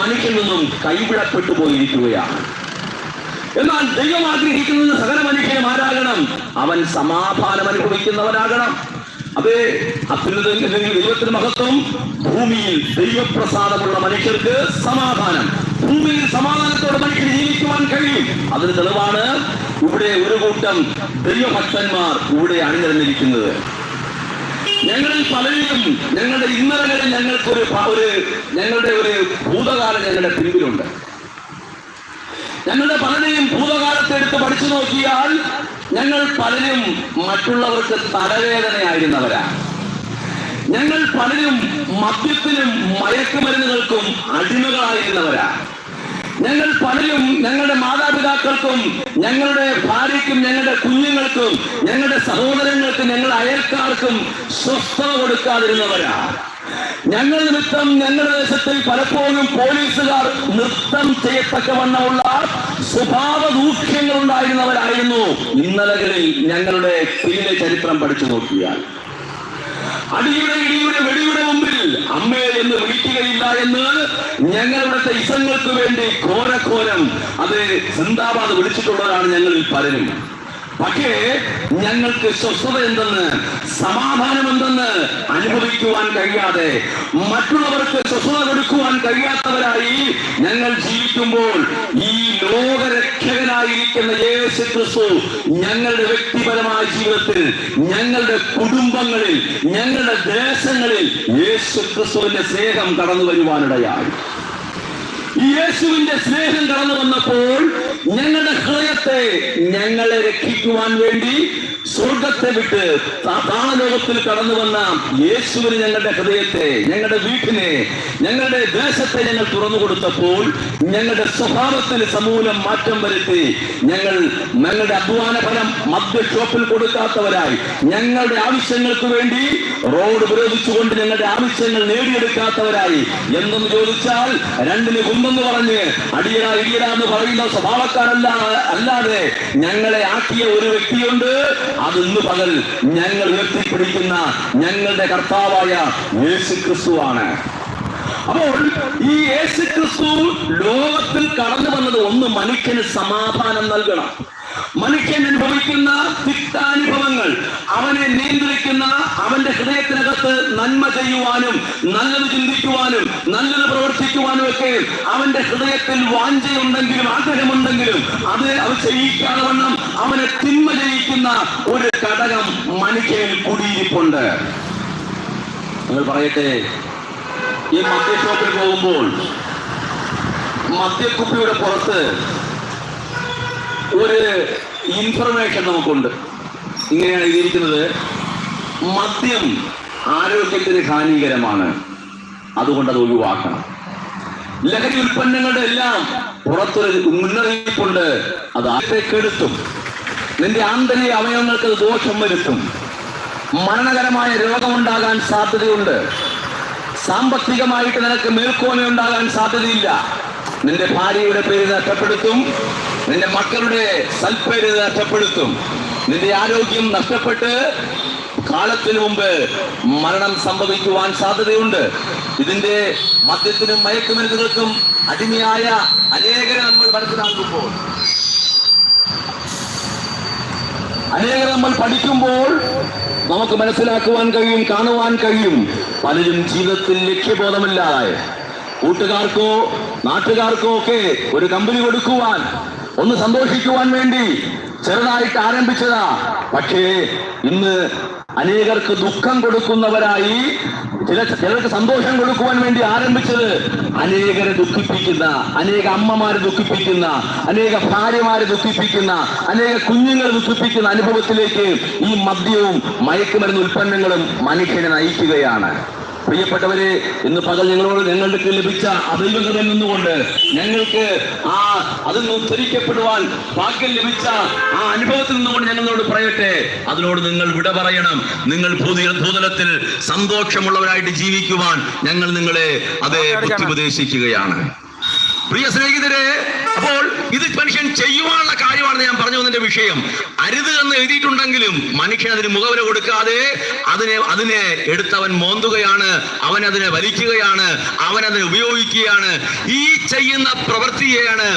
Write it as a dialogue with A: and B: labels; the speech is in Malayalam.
A: മനുഷ്യൻ നിന്നും കൈവിടപ്പെട്ടു പോയിരിക്കുകയാണ്. എന്നാൽ ദൈവം ആഗ്രഹിക്കുന്നത് സകല മനുഷ്യനും ആരാകണം? അവൻ സമാധാനം അനുഭവിക്കുന്നവനാകണം. അത് അത്യുന്നതങ്ങളിൽ ദൈവത്തിന് മഹത്വം. ഭൂമിയിൽ ദൈവപ്രസാദമുള്ള മനുഷ്യർക്ക് സമാധാനം. ഭൂമിയിൽ സമാധാനത്തോടെ മനുഷ്യർ ജീവിക്കുവാൻ കഴിയും. അതിന് തെളിവാണ് ഇവിടെ ഒരു കൂട്ടം ദൈവഭക്തന്മാർ ഇവിടെ അണിനിരന്നിരിക്കുന്നത്. ഞങ്ങളിൽ പലരും ഞങ്ങളുടെ ഇന്നലകളിൽ ഞങ്ങളുടെ ഒരു ഭൂതകാലം ഞങ്ങളുടെ പിൻപിലുണ്ട്. ഞങ്ങളുടെ പലരെയും ഭൂതകാലത്തെ എടുത്ത് പഠിച്ചു നോക്കിയാൽ ഞങ്ങൾ പലരും മറ്റുള്ളവർക്ക് തലവേദനയായിരുന്നവരാണ്. ഞങ്ങൾ പലരും മദ്യത്തിനും മയക്കുമരുന്നുകൾക്കും അടിമകളായിരുന്നവരാണ്. ഞങ്ങൾ പലരും ഞങ്ങളുടെ മാതാപിതാക്കൾക്കും ഞങ്ങളുടെ ഭാര്യയ്ക്കും ഞങ്ങളുടെ കുഞ്ഞുങ്ങൾക്കും ഞങ്ങളുടെ സഹോദരങ്ങൾക്കും ഞങ്ങളുടെ അയൽക്കാർക്കും സ്വസ്ഥത കൊടുക്കാതിരുന്നവരാണ്. ഞങ്ങൾ നിമിത്തം ഞങ്ങളുടെ ദേശത്തിൽ പലപ്പോഴും പോലീസുകാർ നൃത്തം ചെയ്യത്തക്കവണ്ണമുള്ള സ്വഭാവ ദൂഷ്യങ്ങൾ ഉണ്ടായിരുന്നവരായിരുന്നു. ഇന്നലകളിൽ ഞങ്ങളുടെ പിന്നിലെ ചരിത്രം പഠിച്ചു നോക്കിയാൽ അടിയുടെ ഇടിയുടെ വെടിയുടെ മുമ്പിൽ അമ്മേ എന്ന് വിളിക്കുകയില്ല എന്ന് ഞങ്ങളുടെ ഇസങ്ങൾക്ക് വേണ്ടി ഘോരഘോരം അത് സിന്ദാബാദ് വിളിച്ചിട്ടുള്ളവരാണ് ഞങ്ങളിൽ പലരും. പക്ഷേ ഞങ്ങൾക്ക് സ്വസ്ഥത എന്തെന്ന്, സമാധാനം എന്തെന്ന് അനുഭവിക്കുവാൻ കഴിയാതെ, മറ്റുള്ളവർക്ക് സ്വസ്ഥത കൊടുക്കുവാൻ കഴിയാത്തവരായി ഞങ്ങൾ ജീവിക്കുമ്പോൾ ഈ ലോകരക്ഷകനായിരിക്കുന്ന യേശു ക്രിസ്തു ഞങ്ങളുടെ വ്യക്തിപരമായ ജീവിതത്തിൽ, ഞങ്ങളുടെ കുടുംബങ്ങളിൽ, ഞങ്ങളുടെ ദേശങ്ങളിൽ യേശു ക്രിസ്തുവിന്റെ സ്നേഹം കടന്നു വരുവാനിടയായി. ഈ യേശുവിന്റെ സ്നേഹം കടന്നു വന്നപ്പോൾ ഞങ്ങളുടെ ഹൃദയത്തെ ഞങ്ങളെ രക്ഷിക്കുവാൻ വേണ്ടി സ്വർഗത്തെ വിട്ട് താളലോകത്തിൽ കടന്നു വന്ന യേശുവിന് ഞങ്ങളുടെ ഹൃദയത്തെ, ഞങ്ങളുടെ വീട്ടിനെ, ഞങ്ങളുടെ ദേശത്തെ ഞങ്ങൾ തുറന്നു കൊടുത്തപ്പോൾ ഞങ്ങളുടെ സ്വഭാവത്തിൽ സമൂലം മാറ്റം വരുത്തി. ഞങ്ങളുടെ അധ്വാന ഫലം മദ്യ ഷോപ്പിൽ കൊടുക്കാത്തവരായി, ഞങ്ങളുടെ ആവശ്യങ്ങൾക്ക് വേണ്ടി റോഡ് ഉപരോധിച്ചുകൊണ്ട് ഞങ്ങളുടെ ആവശ്യങ്ങൾ നേടിയെടുക്കാത്തവരായി. എന്തെന്ന് ചോദിച്ചാൽ രണ്ടിന് കുന്നെന്ന് പറഞ്ഞ് അടിയടാ ഇടിയടാ എന്ന് പറയുന്ന സ്വഭാവക്കാരല്ലാതെ ഞങ്ങളെ ആക്കിയ ഒരു വ്യക്തിയുണ്ട്. അത് ഇന്ന് പകൽ ഞങ്ങൾ ഉയർത്തിപ്പിടിക്കുന്ന ഞങ്ങളുടെ കർത്താവായ യേശു ക്രിസ്തുവാണ്. അപ്പോൾ ഈ യേശു ക്രിസ്തു ലോകത്തിൽ കടന്നു വന്നത് ഒന്ന്, മനുഷ്യന് സമാധാനം നൽകണം. മനുഷ്യൻ അനുഭവിക്കുന്ന തിക്താനുഭവങ്ങൾ അവനെ നിയന്ത്രിക്കുന്ന, അവന്റെ ഹൃദയത്തിനകത്ത് നന്മ ചെയ്യുവാനും നല്ലത് ചിന്തിക്കുവാനും നല്ലത് പ്രവർത്തിക്കുവാനും ഒക്കെ അവന്റെ ഹൃദയത്തിൽ വാഞ്ചയുണ്ടെങ്കിലും ആഗ്രഹമുണ്ടെങ്കിലും അത് ചെയ്യിക്കാതെ വണ്ണം അവനെ തിന്മ ചെയ്യിക്കുന്ന ഒരു ഘടകം മനുഷ്യനിൽ കുടിയിരിപ്പുണ്ട്. നിങ്ങൾ പറയട്ടെ, ഈ മദ്യഷോപ്പിൽ പോകുമ്പോൾ മദ്യക്കുപ്പിയുടെ പുറത്ത് ഒരു ഇൻഫർമേഷൻ നമുക്കുണ്ട്. ഇങ്ങനെയാണ് എഴുതിയിരിക്കുന്നത്: മദ്യം ആരോഗ്യത്തിന് ഹാനികരമാണ്, അതുകൊണ്ട് അത് ഒഴിവാക്കണം. ലഹരി ഉൽപ്പന്നങ്ങളുടെ എല്ലാം പുറത്തൊരു മുന്നറിയിപ്പുണ്ട്, അത് ആരെ കെടുത്തും, നിന്റെ ആന്തരിക അവയവങ്ങൾക്ക് അത് ദോഷം വരുത്തും, മരണകരമായ രോഗമുണ്ടാകാൻ സാധ്യതയുണ്ട്, സാമ്പത്തികമായിട്ട് നിനക്ക് മേൽക്കോയ്മ ഉണ്ടാകാൻ സാധ്യതയില്ല, നിന്റെ ഭാര്യയുടെ പേര് നഷ്ടപ്പെടുത്തും, നിന്റെ മക്കളുടെ സൽപ്പേര് നഷ്ടപ്പെടുത്തും, നിന്റെ ആരോഗ്യം നഷ്ടപ്പെട്ട് കാലത്തിനു മുമ്പ് മരണം സംഭവിക്കുവാൻ സാധ്യതയുണ്ട്. ഇതിന്റെ മദ്യത്തിനും മയക്കുമരുന്നുകൾക്കും അടിമയായ അനേകരെ നമ്മൾ മനസ്സിലാക്കുമ്പോൾ, അനേകരെ നമ്മൾ പഠിക്കുമ്പോൾ നമുക്ക് മനസ്സിലാക്കുവാൻ കഴിയും, കാണുവാൻ കഴിയും. പലരും ജീവിതത്തിൽ ലക്ഷ്യബോധമില്ലാതെ കൂട്ടുകാർക്കോ നാട്ടുകാർക്കോ ഒക്കെ ഒരു കമ്പനി കൊടുക്കുവാൻ, ഒന്ന് സന്തോഷിക്കുവാൻ വേണ്ടി ചെറുതായിട്ട് ആരംഭിച്ചതാ. പക്ഷേ ഇന്ന് അനേകർക്ക് ദുഃഖം കൊടുക്കുന്നവരായി, ചിലർക്ക് സന്തോഷം കൊടുക്കുവാൻ വേണ്ടി ആരംഭിച്ചത് അനേകരെ ദുഃഖിപ്പിക്കുന്ന, അനേക അമ്മമാരെ ദുഃഖിപ്പിക്കുന്ന, അനേക ഭാര്യമാരെ ദുഃഖിപ്പിക്കുന്ന, അനേക കുഞ്ഞുങ്ങളെ ദുഃഖിപ്പിക്കുന്ന അനുഭവത്തിലേക്ക് ഈ മദ്യവും മയക്കുമരുന്ന് ഉൽപ്പന്നങ്ങളും മനുഷ്യനെ നയിക്കുകയാണ്. പ്രിയപ്പെട്ടവരെ, ഇന്ന് പകൽ ഞങ്ങൾക്ക് ലഭിച്ച അദൈവകൃപയിൽ നിന്നുകൊണ്ട് ഞങ്ങൾക്ക് അതിൽ നിന്ന് ഉദ്ധരിക്കപ്പെടുവാൻ ഭാഗ്യം ലഭിച്ച ആ അനുഭവത്തിൽ നിന്നുകൊണ്ട് ഞങ്ങളോട് പറയട്ടെ, അതിനോട് നിങ്ങൾ വിട പറയണം. നിങ്ങൾ ഭൂതലത്തിൽ സന്തോഷമുള്ളവരായിട്ട് ജീവിക്കുവാൻ ഞങ്ങൾ നിങ്ങളെ ബുദ്ധിപദേശിക്കുകയാണ്. പ്രിയ സ്നേഹിതരെ, അപ്പോൾ ഇത് മനുഷ്യൻ ചെയ്യുവാനുള്ള കാര്യമാണെന്ന് ഞാൻ പറഞ്ഞു വന്നതിന്റെ വിഷയം. അരുത് എന്ന് എഴുതിയിട്ടുണ്ടെങ്കിലും മനുഷ്യൻ അതിന് മുഖവില കൊടുക്കാതെ അതിനെ എടുത്തവൻ മോന്തുകയാണ്, അവൻ അതിനെ വലിക്കുകയാണ്, അവൻ അതിനെ ഉപയോഗിക്കുകയാണ്. ഈ ചെയ്യുന്ന പ്രവൃത്തിയെയാണ്